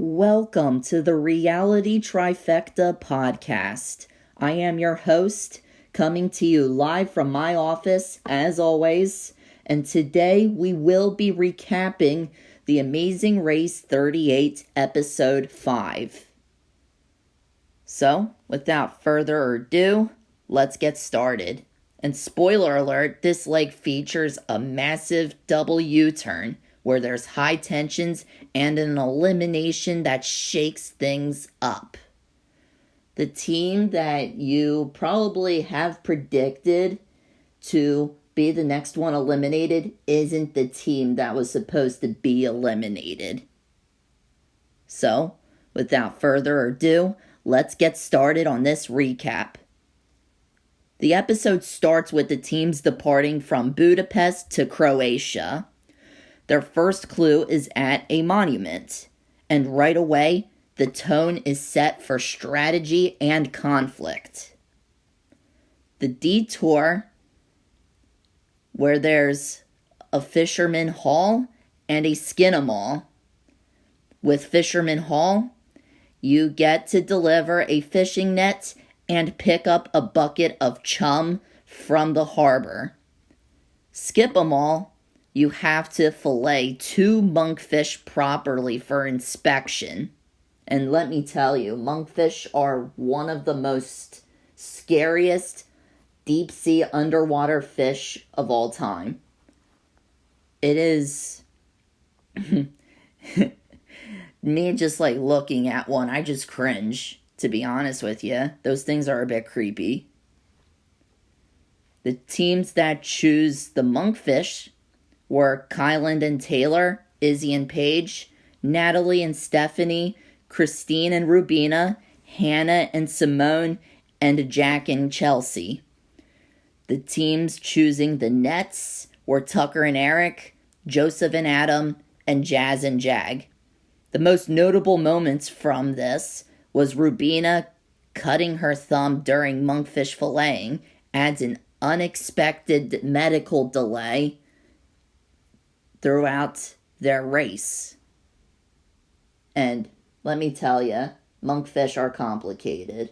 Welcome to the Reality Trifecta podcast. I am your host, coming to you live from my office, as always, and today we will be recapping The Amazing Race 38, Episode 5. So, without further ado, let's get started. And spoiler alert, this leg features a massive double U-turn, where there's high tensions and an elimination that shakes things up. The team that you probably have predicted to be the next one eliminated isn't the team that was supposed to be eliminated. So, without further ado, let's get started on this recap. The episode starts with the teams departing from Budapest to Croatia. Their first clue is at a monument, and right away, the tone is set for strategy and conflict. The detour, where there's a Fisherman Hall and a Skinnamal. With Fisherman Hall, you get to deliver a fishing net and pick up a bucket of chum from the harbor. Skip-a-Mall, you have to fillet 2 monkfish properly for inspection. And let me tell you, monkfish are one of the most scariest deep-sea underwater fish of all time. It is... me just looking at one, I just cringe, to be honest with you. Those things are a bit creepy. The teams that choose the monkfish were Kyland and Taylor, Izzy and Paige, Natalie and Stephanie, Christine and Rubina, Hannah and Simone, and Jack and Chelsea. The teams choosing the nets were Tucker and Eric, Joseph and Adam, and Jazz and Jag. The most notable moments from this was Rubina cutting her thumb during monkfish filleting adds an unexpected medical delay throughout their race. And let me tell you, monkfish are complicated.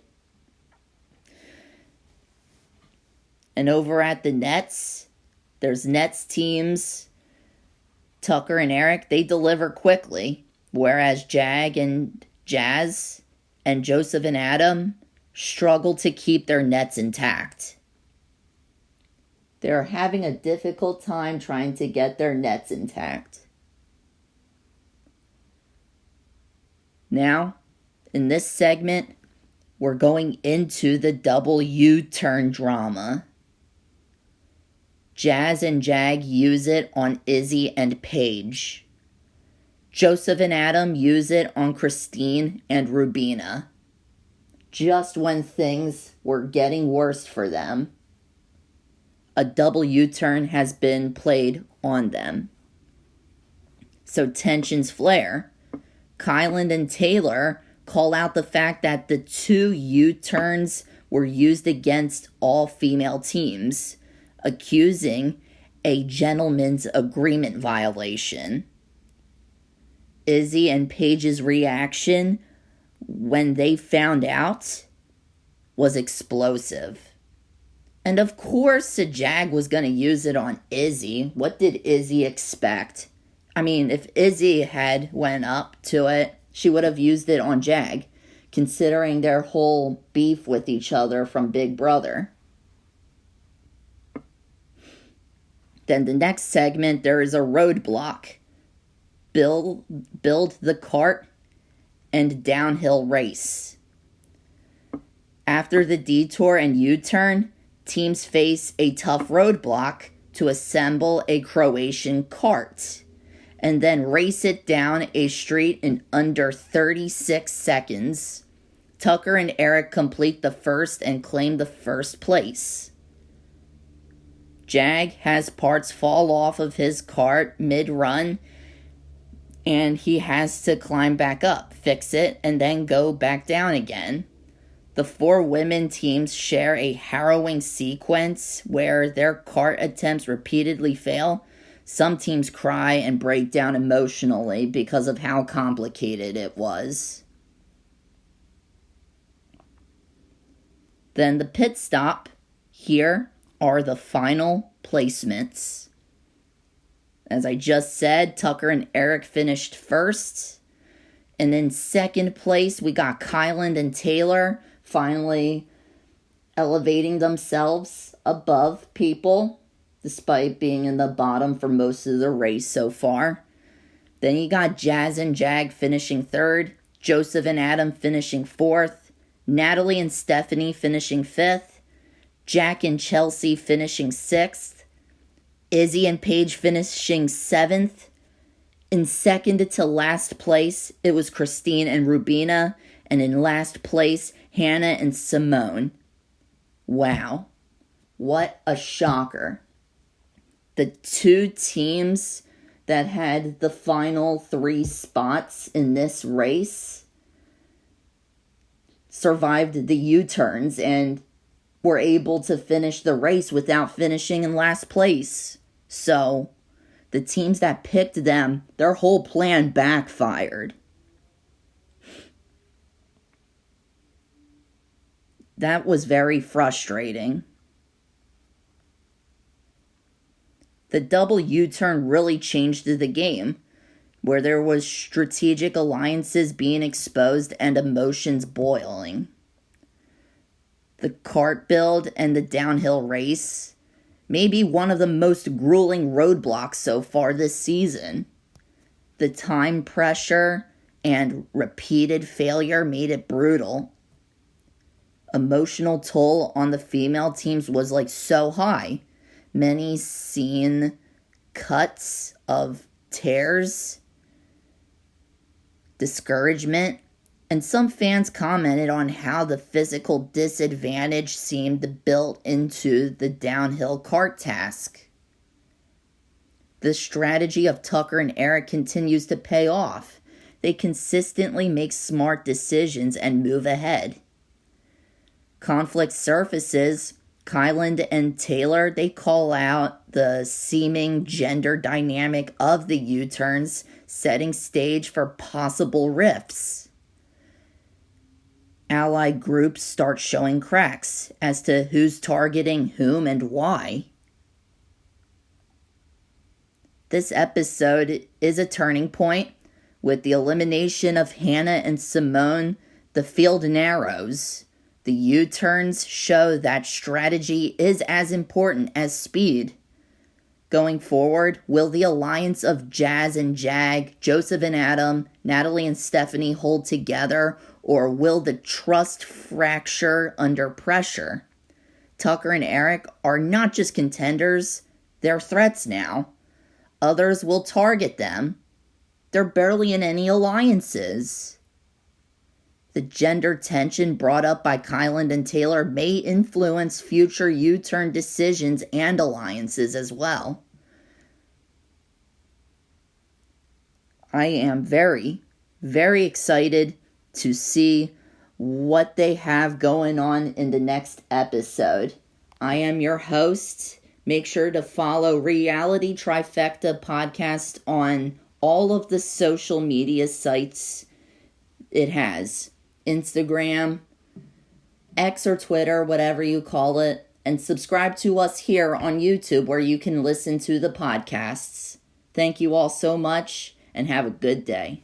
And over at the nets, there's nets teams, Tucker and Eric, they deliver quickly, whereas Jag and Jazz and Joseph and Adam struggle to keep their nets intact. They're having a difficult time trying to get their nets intact. Now, in this segment, we're going into the double U-turn drama. Jazz and Jag use it on Izzy and Paige. Joseph and Adam use it on Christine and Rubina. Just when things were getting worse for them, a double U-turn has been played on them. So tensions flare. Kyland and Taylor call out the fact that the 2 U-turns were used against all female teams, accusing a gentleman's agreement violation. Izzy and Paige's reaction when they found out was explosive. And of course, Jag was going to use it on Izzy. What did Izzy expect? I mean, if Izzy had went up to it, she would have used it on Jag, considering their whole beef with each other from Big Brother. Then the next segment, there is a roadblock. Build the cart and downhill race. After the detour and U-turn, teams face a tough roadblock to assemble a Croatian cart and then race it down a street in under 36 seconds. Tucker and Eric complete the first and claim the first place. Jag has parts fall off of his cart mid-run, and he has to climb back up, fix it, and then go back down again. The 4 women teams share a harrowing sequence where their cart attempts repeatedly fail, some teams cry and break down emotionally because of how complicated it was. Then the pit stop. Here are the final placements. As I just said, Tucker and Eric finished first. And in second place, we got Kyland and Taylor finally elevating themselves above people, despite being in the bottom for most of the race so far. Then you got Jazz and Jag finishing third, Joseph and Adam finishing fourth, Natalie and Stephanie finishing fifth, Jack and Chelsea finishing sixth, Izzy and Paige finishing seventh. In second to last place, it was Christine and Rubina, and in last place, Hannah and Simone. Wow, what a shocker. The two teams that had the final 3 spots in this race survived the U-turns and were able to finish the race without finishing in last place. So, the teams that picked them, their whole plan backfired. That was very frustrating. The double U-turn really changed the game, where there was strategic alliances being exposed and emotions boiling. The kart build and the downhill race may be one of the most grueling roadblocks so far this season. The time pressure and repeated failure made it brutal. Emotional toll on the female teams was so high. Many seen cuts of tears, discouragement, and some fans commented on how the physical disadvantage seemed built into the downhill kart task. The strategy of Tucker and Eric continues to pay off. They consistently make smart decisions and move ahead. Conflict surfaces. Kyland and Taylor, they call out the seeming gender dynamic of the U-turns, setting stage for possible rifts. Allied groups start showing cracks as to who's targeting whom and why. This episode is a turning point. With the elimination of Hannah and Simone, the field narrows. The U-turns show that strategy is as important as speed. Going forward, will the alliance of Jazz and Jag, Joseph and Adam, Natalie and Stephanie hold together, or will the trust fracture under pressure? Tucker and Eric are not just contenders, they're threats now. Others will target them. They're barely in any alliances. The gender tension brought up by Kyland and Taylor may influence future U-turn decisions and alliances as well. I am very, very excited to see what they have going on in the next episode. I am your host. Make sure to follow Reality Trifecta Podcast on all of the social media sites it has. Instagram, X or Twitter, whatever you call it, and subscribe to us here on YouTube where you can listen to the podcasts. Thank you all so much and have a good day.